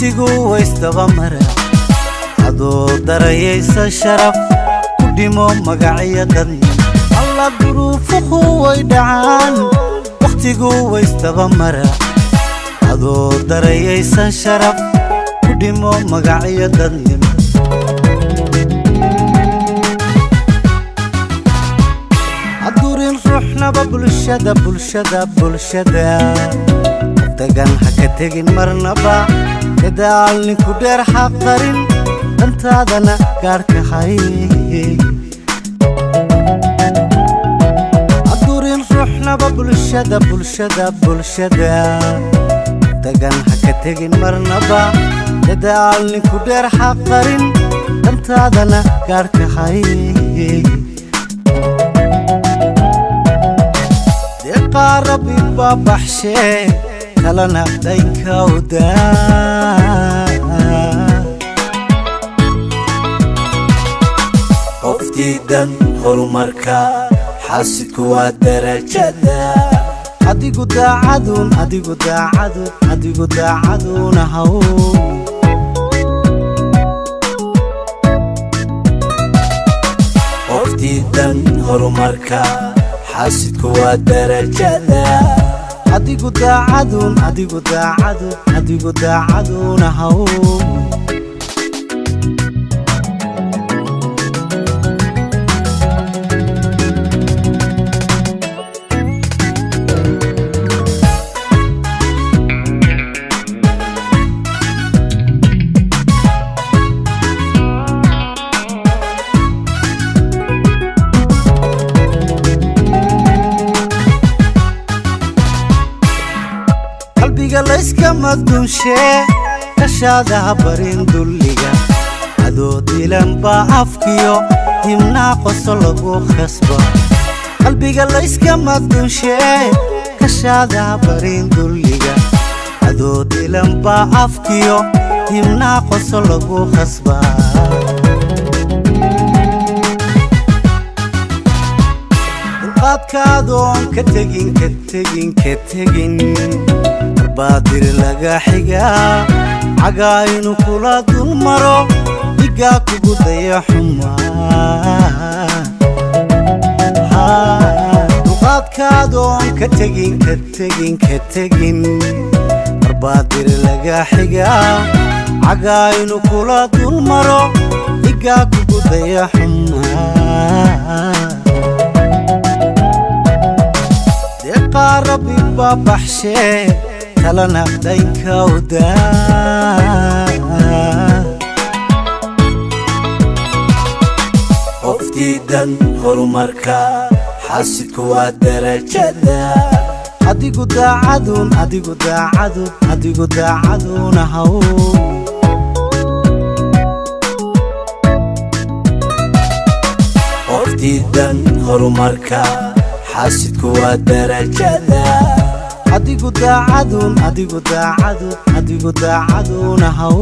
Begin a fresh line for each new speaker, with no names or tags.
waqtigu waystaba mara adoo darayaysa sharaf ku dhimo magaciya dadni alla duruufuhu way dhacaan waqtigu waystaba mara adoo darayaysa sharaf ku dhimo magaciya dadni adurin ruuxnaba bulshada dagan haka tegin marnaba dadaal ninku dheer xaqarin dantaadana gaarka hay adurin ruuxnaba bulshada dagan haka tegin marnaba dadaal ninku dheer xaqarin dantaadana gaarka hay deeqa rabbi babaxshee kalana daynka udaa qoftiidan horumarka xaasidku waa darajada adigu daacaduna haw qoftiidan horumarka xaasidku waa darajada adigu daacaduna haw layska madunshe kashaada barin dulliga adoo dilan ba afkiyo dimnaa qoso lagu khasba qalbiga layska madunshe kashaada barin dulliga adoo dilan ba afkiyo dimnaa qoso lagu khasba dulqaadkaadoon ka tegin baadir laga xigaa cagaa inuu kula dul maro dhigaa kugu daya xumaa duqaadkaadoon ka tegin baadir laga xigaa cagaa inuu kula dul maro dhigaa kugu daya xumaa deeqa rabbi babaxshee kalana daynka udaa qoftiidan horumarka xaasidku waa darajada adigu daacaduna haw qoftiidan horumarka xaasidku waa darajada adigu daacaduna haw